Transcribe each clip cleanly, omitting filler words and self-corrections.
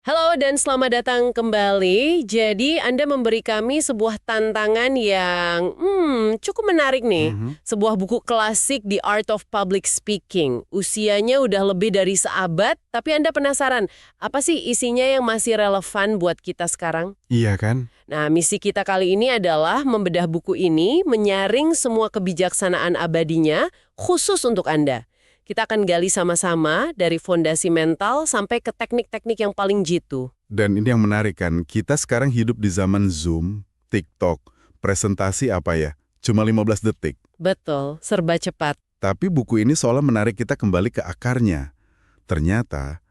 Halo dan selamat datang kembali. Jadi Anda memberi kami sebuah tantangan yang cukup menarik nih. Mhm. Sebuah buku klasik The Art of Public Speaking. Usianya udah lebih dari seabad, tapi Anda penasaran, apa sih isinya yang masih relevan buat kita sekarang? Iya kan? Nah, misi kita kali ini adalah membedah buku ini, menyaring semua kebijaksanaan abadinya, khusus untuk Anda. Kita akan gali sama-sama dari fondasi mental sampai ke teknik-teknik yang paling jitu. Dan ini yang menarik kan, kita sekarang hidup di zaman Zoom, TikTok, presentasi apa ya? Cuma 15 detik. Betul, serba cepat. Tapi buku ini seolah menarik kita kembali ke akarnya. Ternyata,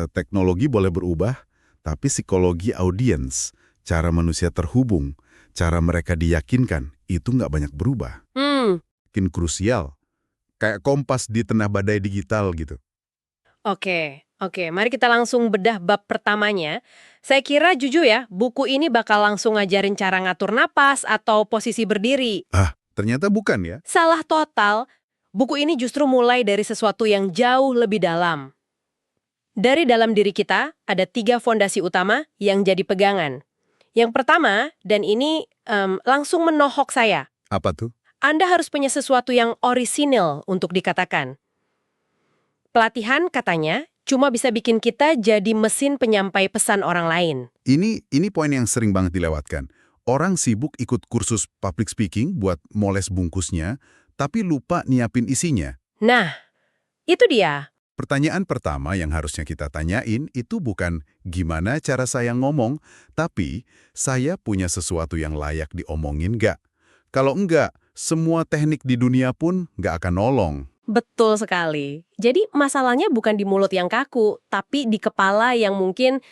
teknologi boleh berubah, tapi psikologi audiens, cara manusia terhubung, cara mereka diyakinkan, itu nggak banyak berubah. Makin krusial. Kayak kompas di tengah badai digital gitu. Oke. Mari kita langsung bedah bab pertamanya. Saya kira jujur ya, buku ini bakal langsung ngajarin cara ngatur napas atau posisi berdiri. Ternyata bukan ya. Salah total, buku ini justru mulai dari sesuatu yang jauh lebih dalam. Dari dalam diri kita, ada 3 fondasi utama yang jadi pegangan. Yang pertama, dan ini langsung menohok saya, Apa tuh? Anda harus punya sesuatu yang orisinil untuk dikatakan. Pelatihan katanya cuma bisa bikin kita jadi mesin penyampai pesan orang lain. Ini poin yang sering banget dilewatkan. Orang sibuk ikut kursus public speaking buat moles bungkusnya, tapi lupa nyiapin isinya. Nah, itu dia. Pertanyaan pertama yang harusnya kita tanyain itu bukan gimana cara saya ngomong, tapi saya punya sesuatu yang layak diomongin nggak? Kalau enggak, semua teknik di dunia pun nggak akan nolong. Betul sekali. Jadi masalahnya bukan di mulut yang kaku, tapi di kepala yang mungkin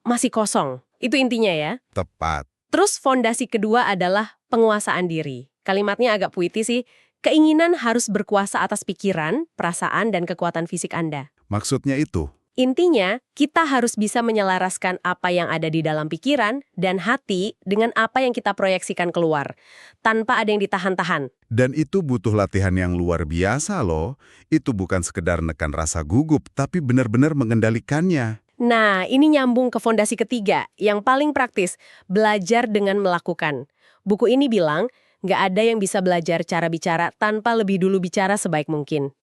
masih kosong. Itu intinya ya. Tepat. Terus fondasi kedua adalah penguasaan diri. Kalimatnya agak puitis sih. Keinginan harus berkuasa atas pikiran, perasaan, dan kekuatan fisik Anda. Maksudnya itu. Intinya, kita harus bisa menyelaraskan apa yang ada di dalam pikiran dan hati dengan apa yang kita proyeksikan keluar, tanpa ada yang ditahan-tahan. Dan itu butuh latihan yang luar biasa loh. Itu bukan sekedar nekan rasa gugup, tapi benar-benar mengendalikannya. Nah, ini nyambung ke fondasi ketiga, yang paling praktis, belajar dengan melakukan. Buku ini bilang, nggak ada yang bisa belajar cara bicara tanpa lebih dulu bicara sebaik mungkin.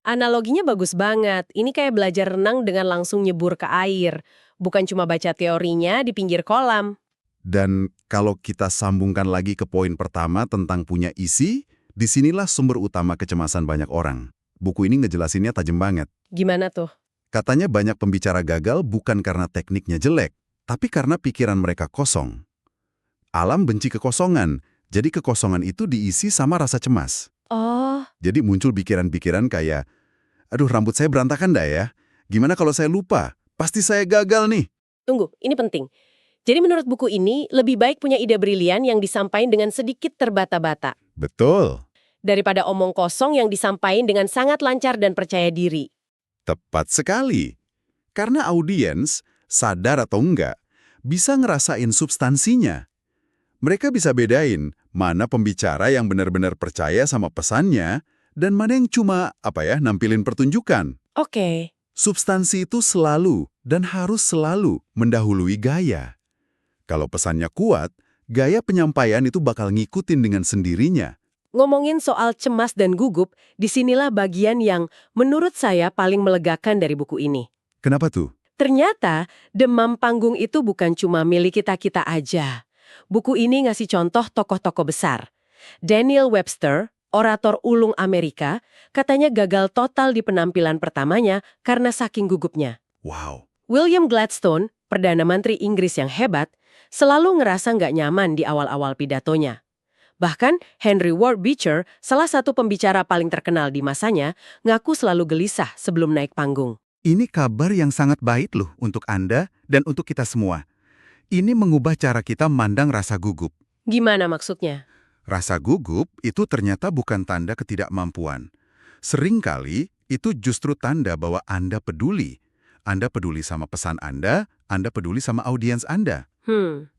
Analoginya bagus banget. Ini kayak belajar renang dengan langsung nyebur ke air. Bukan cuma baca teorinya di pinggir kolam. Dan kalau kita sambungkan lagi ke poin pertama tentang punya isi, disinilah sumber utama kecemasan banyak orang. Buku ini ngejelasinnya tajam banget. Gimana tuh? Katanya banyak pembicara gagal bukan karena tekniknya jelek, tapi karena pikiran mereka kosong. Alam benci kekosongan, jadi kekosongan itu diisi sama rasa cemas. Oh, Jadi muncul pikiran-pikiran kayak, aduh rambut saya berantakan dah ya, gimana kalau saya lupa? Pasti saya gagal nih. tunggu, ini penting. Jadi menurut buku ini, lebih baik punya ide brilian yang disampaikan dengan sedikit terbata-bata. Betul, Daripada omong kosong yang disampaikan dengan sangat lancar dan percaya diri. tepat sekali. Karena audiens, sadar atau enggak, bisa ngerasain substansinya. Mereka bisa bedain mana pembicara yang benar-benar percaya sama pesannya dan mana yang cuma, nampilin pertunjukan. Oke. Substansi itu selalu dan harus selalu mendahului gaya. Kalau pesannya kuat, gaya penyampaian itu bakal ngikutin dengan sendirinya. Ngomongin soal cemas dan gugup, disinilah bagian yang menurut saya paling melegakan dari buku ini. Kenapa tuh? Ternyata, demam panggung itu bukan cuma milik kita-kita aja. Buku ini ngasih contoh tokoh-tokoh besar. Daniel Webster, orator ulung Amerika, katanya gagal total di penampilan pertamanya karena saking gugupnya. Wow, William Gladstone, Perdana Menteri Inggris yang hebat, selalu ngerasa nggak nyaman di awal-awal pidatonya. Bahkan Henry Ward Beecher, salah satu pembicara paling terkenal di masanya, ngaku selalu gelisah sebelum naik panggung. Ini kabar yang sangat baik loh untuk Anda dan untuk kita semua. Ini mengubah cara kita mandang rasa gugup. Gimana maksudnya? Rasa gugup itu ternyata bukan tanda ketidakmampuan. Seringkali itu justru tanda bahwa Anda peduli. Anda peduli sama pesan Anda peduli sama audiens Anda.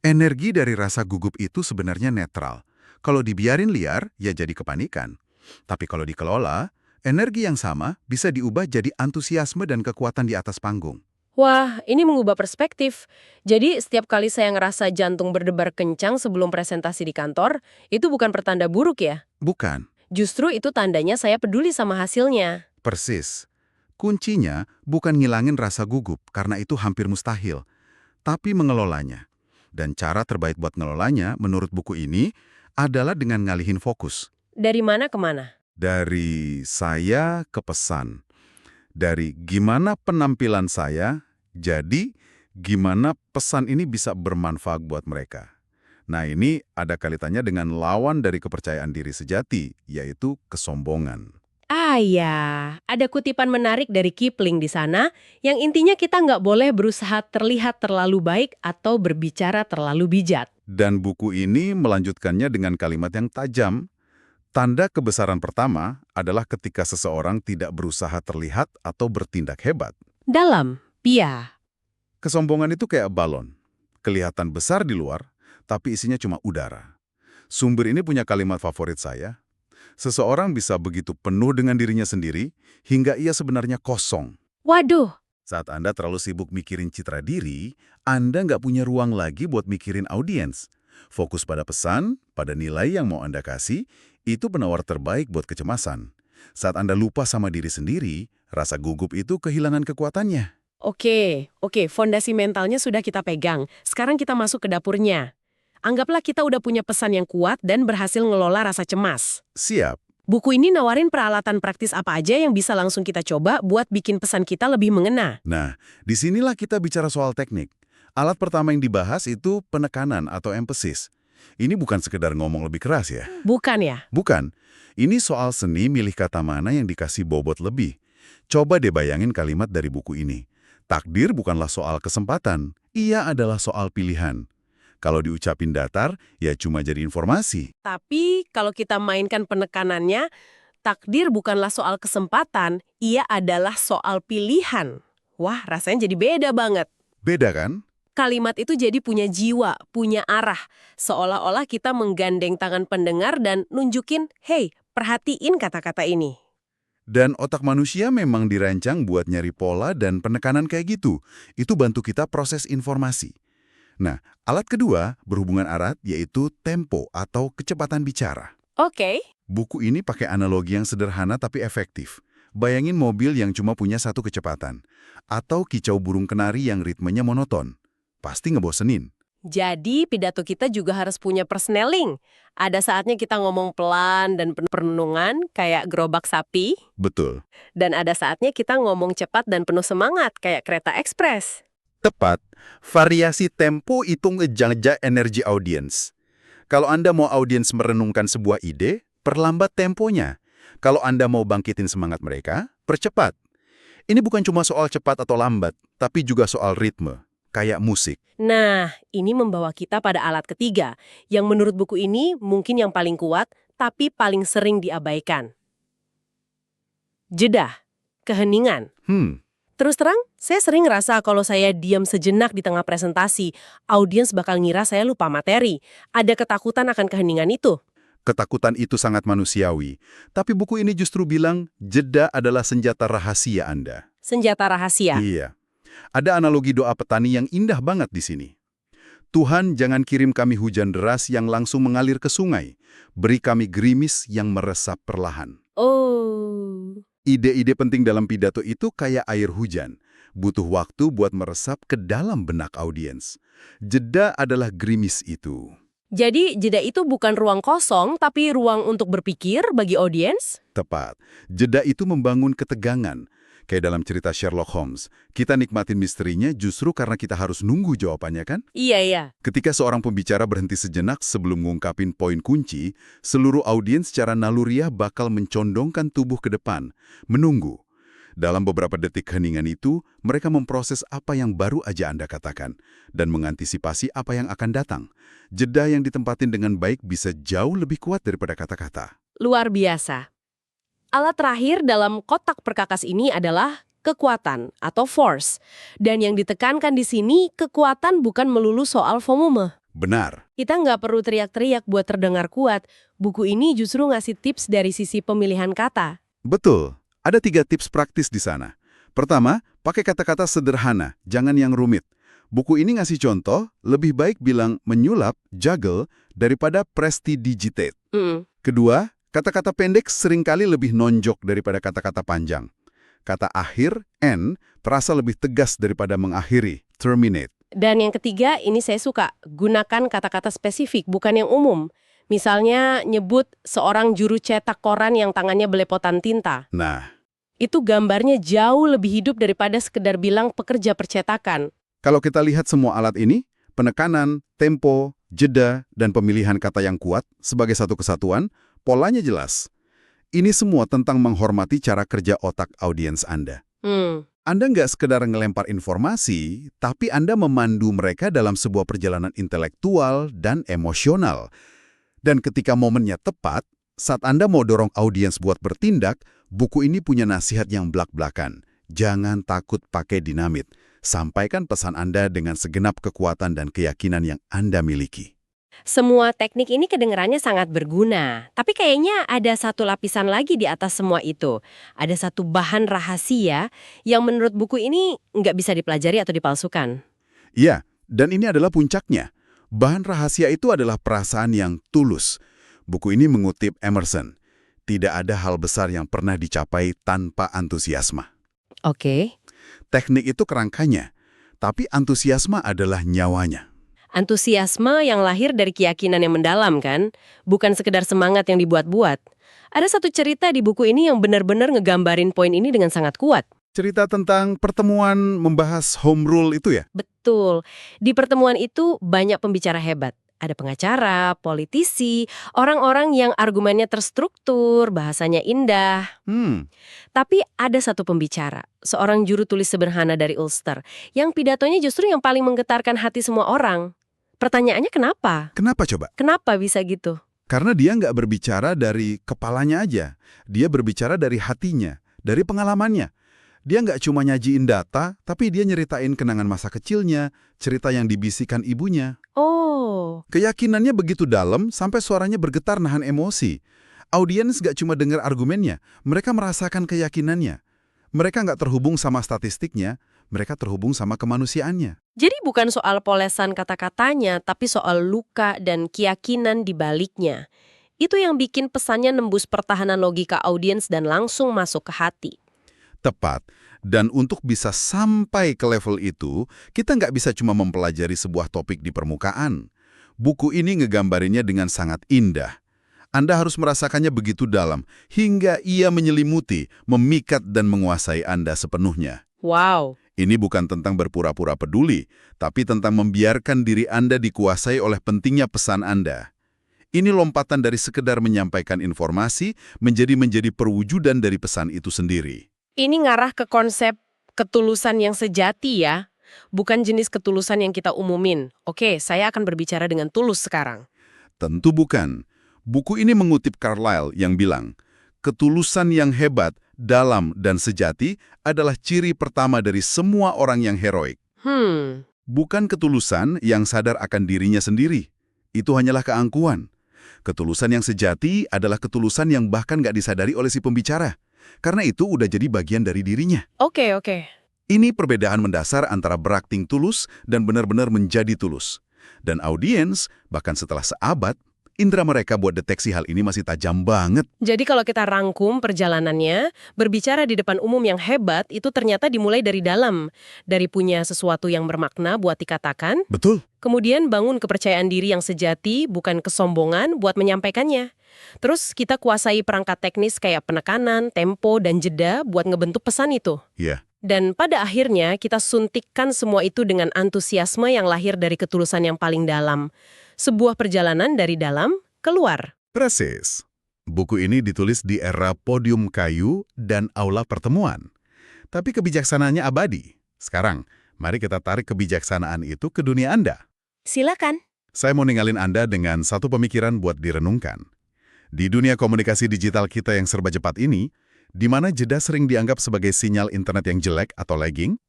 Energi dari rasa gugup itu sebenarnya netral. Kalau dibiarin liar, ya jadi kepanikan. Tapi kalau dikelola, energi yang sama bisa diubah jadi antusiasme dan kekuatan di atas panggung. Wah, ini mengubah perspektif. Jadi, setiap kali saya ngerasa jantung berdebar kencang sebelum presentasi di kantor, itu bukan pertanda buruk ya? Bukan, Justru itu tandanya saya peduli sama hasilnya. persis. Kuncinya bukan ngilangin rasa gugup, karena itu hampir mustahil, tapi mengelolanya. Dan cara terbaik buat ngelolanya, menurut buku ini, adalah dengan ngalihin fokus. Dari mana ke mana? Dari saya ke pesan. Dari gimana penampilan saya, jadi gimana pesan ini bisa bermanfaat buat mereka. Nah, ini ada kaitannya dengan lawan dari kepercayaan diri sejati, yaitu kesombongan. Ah ya, ada kutipan menarik dari Kipling di sana, yang intinya kita nggak boleh berusaha terlihat terlalu baik atau berbicara terlalu bijak. Dan buku ini melanjutkannya dengan kalimat yang tajam. Tanda kebesaran pertama adalah ketika seseorang tidak berusaha terlihat atau bertindak hebat. Dalam, Pia. Kesombongan itu kayak balon. Kelihatan besar di luar, tapi isinya cuma udara. Sumber ini punya kalimat favorit saya. Seseorang bisa begitu penuh dengan dirinya sendiri, hingga ia sebenarnya kosong. Waduh, Saat Anda terlalu sibuk mikirin citra diri, Anda nggak punya ruang lagi buat mikirin audiens. Fokus pada pesan, pada nilai yang mau Anda kasih, itu penawar terbaik buat kecemasan. Saat Anda lupa sama diri sendiri, rasa gugup itu kehilangan kekuatannya. oke, fondasi mentalnya sudah kita pegang. Sekarang kita masuk ke dapurnya. Anggaplah kita udah punya pesan yang kuat dan berhasil ngelola rasa cemas. Siap. Buku ini nawarin peralatan praktis apa aja yang bisa langsung kita coba buat bikin pesan kita lebih mengena. Nah, disinilah kita bicara soal teknik. Alat pertama yang dibahas itu penekanan atau emphasis. Ini bukan sekedar ngomong lebih keras ya. Bukan ya? Bukan. Ini soal seni milih kata mana yang dikasih bobot lebih. Coba deh bayangin kalimat dari buku ini. Takdir bukanlah soal kesempatan, ia adalah soal pilihan. Kalau diucapin datar, ya cuma jadi informasi. Tapi kalau kita mainkan penekanannya, takdir bukanlah soal kesempatan, ia adalah soal pilihan. Wah, rasanya jadi beda banget. Beda kan? Kalimat itu jadi punya jiwa, punya arah. Seolah-olah kita menggandeng tangan pendengar dan nunjukin, hey, perhatiin kata-kata ini. Dan otak manusia memang dirancang buat nyari pola dan penekanan kayak gitu. Itu bantu kita proses informasi. Nah, alat kedua berhubungan erat yaitu tempo atau kecepatan bicara. Oke. Buku ini pakai analogi yang sederhana tapi efektif. Bayangin mobil yang cuma punya satu kecepatan. Atau kicau burung kenari yang ritmenya monoton. Pasti ngebosenin. Jadi pidato kita juga harus punya persneling. Ada saatnya kita ngomong pelan dan penuh perenungan kayak gerobak sapi. Betul. Dan ada saatnya kita ngomong cepat dan penuh semangat kayak kereta ekspres. Tepat. Variasi tempo itu ngejaga energi audiens. Kalau Anda mau audiens merenungkan sebuah ide, perlambat temponya. Kalau Anda mau bangkitin semangat mereka, percepat. Ini bukan cuma soal cepat atau lambat, tapi juga soal ritme. Kayak musik. Nah, ini membawa kita pada alat ketiga, yang menurut buku ini mungkin yang paling kuat, tapi paling sering diabaikan. Jeda, keheningan. Terus terang, saya sering ngerasa kalau saya diam sejenak di tengah presentasi, audiens bakal ngira saya lupa materi. Ada ketakutan akan keheningan itu. Ketakutan itu sangat manusiawi. Tapi buku ini justru bilang, jeda adalah senjata rahasia Anda. Senjata rahasia. Iya. Ada analogi doa petani yang indah banget di sini. Tuhan, jangan kirim kami hujan deras yang langsung mengalir ke sungai. Beri kami gerimis yang meresap perlahan. Oh. Ide-ide penting dalam pidato itu kayak air hujan. Butuh waktu buat meresap ke dalam benak audiens. Jeda adalah gerimis itu. Jadi, jeda itu bukan ruang kosong, tapi ruang untuk berpikir bagi audiens? Tepat. Jeda itu membangun ketegangan. Kayak dalam cerita Sherlock Holmes, kita nikmatin misterinya justru karena kita harus nunggu jawabannya kan? Iya. Ketika seorang pembicara berhenti sejenak sebelum ngungkapin poin kunci, seluruh audiens secara naluriah bakal mencondongkan tubuh ke depan, menunggu. Dalam beberapa detik heningan itu, mereka memproses apa yang baru aja Anda katakan, dan mengantisipasi apa yang akan datang. Jeda yang ditempatin dengan baik bisa jauh lebih kuat daripada kata-kata. Luar biasa. Alat terakhir dalam kotak perkakas ini adalah kekuatan atau force. Dan yang ditekankan di sini, kekuatan bukan melulu soal volume. Benar. Kita nggak perlu teriak-teriak buat terdengar kuat. Buku ini justru ngasih tips dari sisi pemilihan kata. Betul. Ada 3 tips praktis di sana. Pertama, pakai kata-kata sederhana, jangan yang rumit. Buku ini ngasih contoh, lebih baik bilang menyulap, juggle, daripada prestidigitate. Kedua, kata-kata pendek seringkali lebih nonjok daripada kata-kata panjang. Kata akhir, end, terasa lebih tegas daripada mengakhiri, terminate. Dan yang ketiga, ini saya suka, gunakan kata-kata spesifik, bukan yang umum. Misalnya nyebut seorang juru cetak koran yang tangannya belepotan tinta. Nah, Itu gambarnya jauh lebih hidup daripada sekedar bilang pekerja percetakan. kalau kita lihat semua alat ini, penekanan, tempo, jeda, dan pemilihan kata yang kuat sebagai satu kesatuan, polanya jelas. Ini semua tentang menghormati cara kerja otak audiens Anda. Anda nggak sekedar ngelempar informasi, tapi Anda memandu mereka dalam sebuah perjalanan intelektual dan emosional. Dan ketika momennya tepat, saat Anda mau dorong audiens buat bertindak, buku ini punya nasihat yang blak-blakan. Jangan takut pakai dinamit. Sampaikan pesan Anda dengan segenap kekuatan dan keyakinan yang Anda miliki. Semua teknik ini kedengarannya sangat berguna, tapi kayaknya ada satu lapisan lagi di atas semua itu. Ada satu bahan rahasia yang menurut buku ini nggak bisa dipelajari atau dipalsukan. Iya, dan ini adalah puncaknya. Bahan rahasia itu adalah perasaan yang tulus. Buku ini mengutip Emerson. Tidak ada hal besar yang pernah dicapai tanpa antusiasme. Oke. Teknik itu kerangkanya, tapi antusiasme adalah nyawanya. Antusiasme yang lahir dari keyakinan yang mendalam kan? Bukan sekedar semangat yang dibuat-buat. Ada satu cerita di buku ini yang benar-benar ngegambarin poin ini dengan sangat kuat. Cerita tentang pertemuan membahas home rule itu ya? Betul. Di pertemuan itu banyak pembicara hebat. Ada pengacara, politisi, orang-orang yang argumennya terstruktur, bahasanya indah. Tapi ada satu pembicara, seorang juru tulis sederhana dari Ulster, yang pidatonya justru yang paling menggetarkan hati semua orang. Pertanyaannya kenapa? Kenapa coba? Kenapa bisa gitu? Karena dia nggak berbicara dari kepalanya aja. Dia berbicara dari hatinya, dari pengalamannya. Dia nggak cuma nyajiin data, tapi dia nyeritain kenangan masa kecilnya, cerita yang dibisikan ibunya. Oh, Keyakinannya begitu dalam sampai suaranya bergetar nahan emosi. Audiens nggak cuma dengar argumennya, mereka merasakan keyakinannya. Mereka nggak terhubung sama statistiknya, mereka terhubung sama kemanusiaannya. jadi bukan soal polesan kata-katanya, tapi soal luka dan keyakinan di baliknya. Itu yang bikin pesannya nembus pertahanan logika audiens dan langsung masuk ke hati. Tepat. Dan untuk bisa sampai ke level itu, kita nggak bisa cuma mempelajari sebuah topik di permukaan. Buku ini ngegambarinnya dengan sangat indah. Anda harus merasakannya begitu dalam, hingga ia menyelimuti, memikat dan menguasai Anda sepenuhnya. Wow. Ini bukan tentang berpura-pura peduli, tapi tentang membiarkan diri Anda dikuasai oleh pentingnya pesan Anda. Ini lompatan dari sekedar menyampaikan informasi menjadi perwujudan dari pesan itu sendiri. Ini ngarah ke konsep ketulusan yang sejati ya. Bukan jenis ketulusan yang kita umumin. Oke, saya akan berbicara dengan tulus sekarang. Tentu bukan. Buku ini mengutip Carlyle yang bilang, ketulusan yang hebat, dalam, dan sejati adalah ciri pertama dari semua orang yang heroik. Bukan ketulusan yang sadar akan dirinya sendiri. Itu hanyalah keangkuhan. Ketulusan yang sejati adalah ketulusan yang bahkan nggak disadari oleh si pembicara. Karena itu udah jadi bagian dari dirinya. Oke. Ini perbedaan mendasar antara berakting tulus dan benar-benar menjadi tulus. Dan audiens, bahkan setelah seabad, indera mereka buat deteksi hal ini masih tajam banget. Jadi kalau kita rangkum perjalanannya, berbicara di depan umum yang hebat itu ternyata dimulai dari dalam. Dari punya sesuatu yang bermakna buat dikatakan, Betul. kemudian bangun kepercayaan diri yang sejati, bukan kesombongan buat menyampaikannya. Terus kita kuasai perangkat teknis kayak penekanan, tempo, dan jeda buat ngebentuk pesan itu. Iya. Dan pada akhirnya kita suntikkan semua itu dengan antusiasme yang lahir dari ketulusan yang paling dalam. Sebuah perjalanan dari dalam keluar. Persis. Buku ini ditulis di era podium kayu dan aula pertemuan. Tapi kebijaksanaannya abadi. Sekarang, mari kita tarik kebijaksanaan itu ke dunia Anda. Silakan. Saya mau ninggalin Anda dengan satu pemikiran buat direnungkan. Di dunia komunikasi digital kita yang serba cepat ini, di mana jeda sering dianggap sebagai sinyal internet yang jelek atau lagging,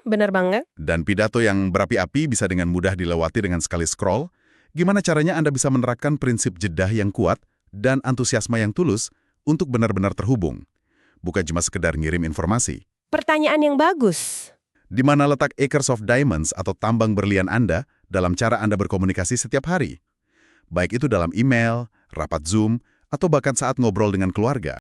Benar banget. dan pidato yang berapi-api bisa dengan mudah dilewati dengan sekali scroll, gimana caranya Anda bisa menerapkan prinsip jeda yang kuat dan antusiasme yang tulus untuk benar-benar terhubung? Bukan cuma sekedar ngirim informasi. Pertanyaan yang bagus. Di mana letak acres of diamonds atau tambang berlian Anda dalam cara Anda berkomunikasi setiap hari? Baik itu dalam email, rapat Zoom, atau bahkan saat ngobrol dengan keluarga.